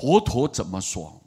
佛陀怎么说？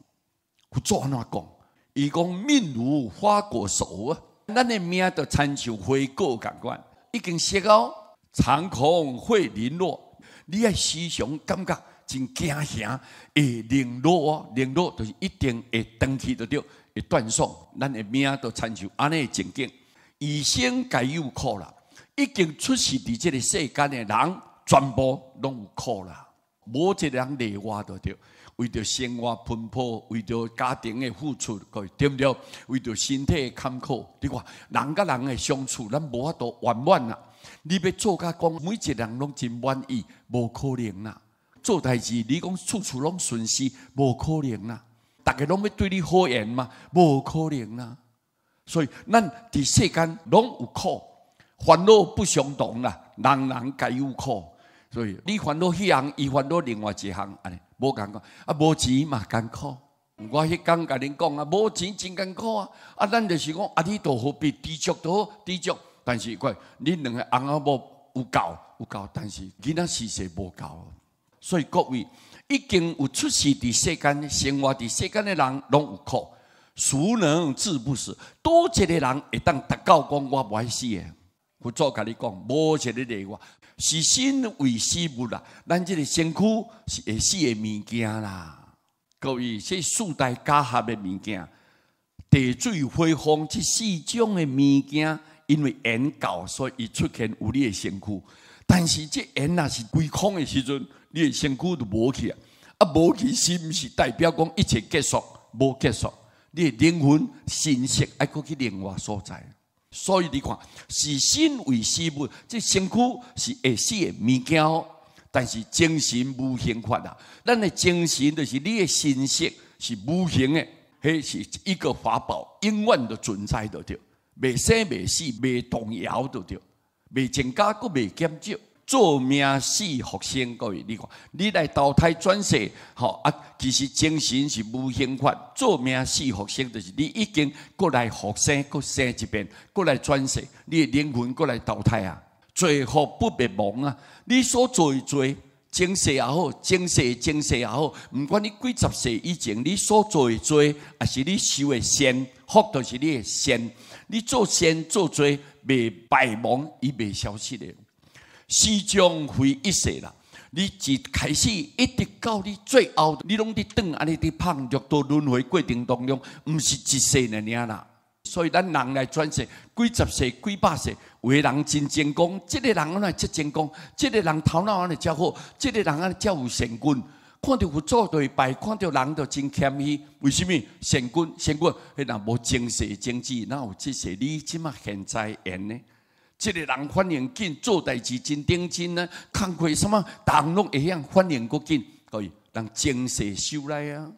佛祖安怎讲？伊讲命如花果熟啊，咱的命就亲像花果同款，已经熟到长空会零落。你爱时常感觉真惊吓，会零落哦，零落就是一定会断去就对，会断送。咱的命就亲像安尼情景，余生皆有苦啦。已经出世伫这个世间的人，全部拢有苦啦。无一个人例外就对。为着生活奔波，为着家庭的付出，对不对？为着身体的坎坷，你看人甲人的相处，咱无法度圆满啦。你要做甲讲，每一个人拢真满意，无可能啦。做代志，你讲处处拢顺遂，无可能啦。大家拢要对你好言嘛，无可能啦。所以咱伫世间拢有苦，烦恼不相同啦，人人皆有苦。所以你烦恼迄项，伊烦恼另外一项，安尼。无共讲啊，无钱嘛艰苦。我迄天甲恁讲啊，无钱真艰苦啊。啊，咱就是讲啊，你都何必知足都好知足。但是怪恁两个翁仔某有够，但是囡仔事实无够。所以各位已经有出世伫世间、生活伫世间的人，拢有苦。孰能致不死？多一个人会当达到讲我不爱死的。佛祖甲你讲，无一个例外。是身为死物啦，咱这个身躯是会死的物件啦。各位，这四大假合的物件，地水火风这四种的物件，因为缘够，所以伊出现有你的身躯。但是这缘若是归空的时阵，你的身躯就无去啊。啊，无去是毋是代表讲一切结束？无结束，你的灵魂神识爱搁去另外所在。所以你看，是身为死物，这身躯是会死的物件，但是精神无形法啦。咱的精神就是你的神识是无形的，迄是一个法宝，永远都存在着对，未生未死，未动摇着对，未增加阁未减少。做命死复生，各位，你看，你来投胎转世，其实精神是无形法。做命死复生，就是你已经过来复生，过生一遍，过来转世，你的灵魂过来投胎啊，罪福不灭亡啊！你所做的罪，前世也好，前世也好，不管你几十世以前，你所做的罪，还是你修的善，福就是你的善。你做善做罪，未败亡，伊未消失的。始终非一世啦！你一开始一直到你最后，你拢伫转安尼伫碰六道轮回过程当中，毋是一世尔啦。所以咱人来转世，几十世、几百世，有的人真成功，这个人安尼真成功，这个人头脑安尼遮好，这个人安尼遮有善根。看到佛祖就会拜，看到人就真谦虚。为什么？善根，迄若无前世种子，哪有这世你即马现在缘呢？这个人反应紧，做代志真顶真呢，工课什么，人拢会晓反应够紧，各位，人前世修来啊，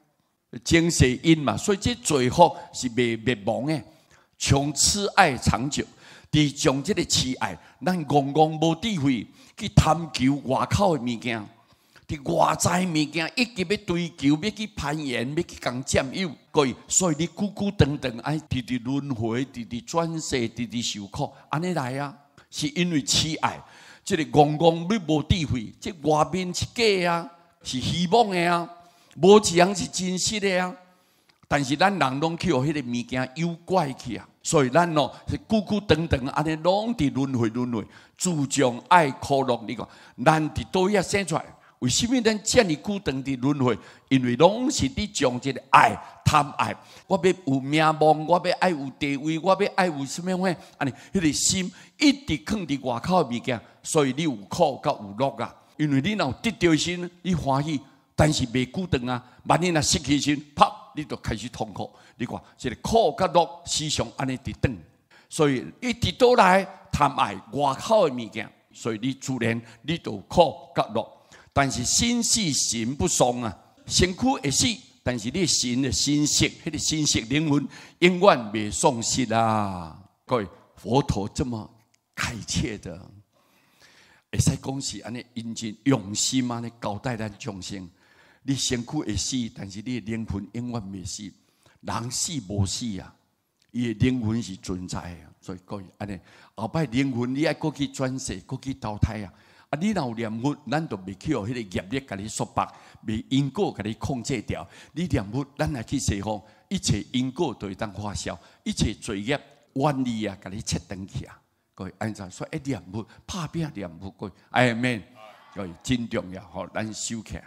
前世因嘛，所以这罪福是未灭亡的，从痴爱长久，伫将这个痴爱，咱戆无智慧去贪求外口的物件，伫外在物件一直要追求，要去攀岩，要去共占有，各位，所以你久久长长爱直直轮回，直直转世，直直受苦，安尼来啊，是因为痴爱，这个戆要无智慧，这外面是假啊，是虚妄的啊，无一样是真实的啊。但是咱人拢去互迄个物件诱拐去啊，所以咱是久久长长安尼拢伫轮回，自将爱苦乐。你讲，咱伫倒遐生出来？为什么咱这么久长伫轮回？因为拢是伫将这个爱、贪爱，我要有名望，我要爱有地位，我要爱有什么话？安尼，迄个心一直放伫外口的物件，所以你有苦甲有乐啊。因为你若有得到心，你欢喜，但是未久长啊。万一若失去心，啪，你就开始痛苦。你看，这个苦甲乐时常安尼伫转，所以一直倒来贪爱外口的物件，所以你自然你就苦甲乐。但是心死神不丧啊，身躯会死，但是你神的心识，迄个心识灵魂永远未丧失啊！各位，佛陀这么开切的，会使讲是安尼认真用心安尼交代咱众生。你身躯会死，但是你的灵魂永远未死。人死无死啊，伊的灵魂是存在啊。所以各位安尼，后摆灵魂你爱过去转世，过去投胎啊。啊，你若有念佛，咱就袂去互迄个业力甲你束缚，袂因果甲你控制掉。你念佛，咱来去西方，一切因果都会当化消，一切罪业愿力啊，甲你切断去啊。各位，安怎说？念佛，拍拼念佛，各位，阿门。各位，真重要，吼，咱收起来。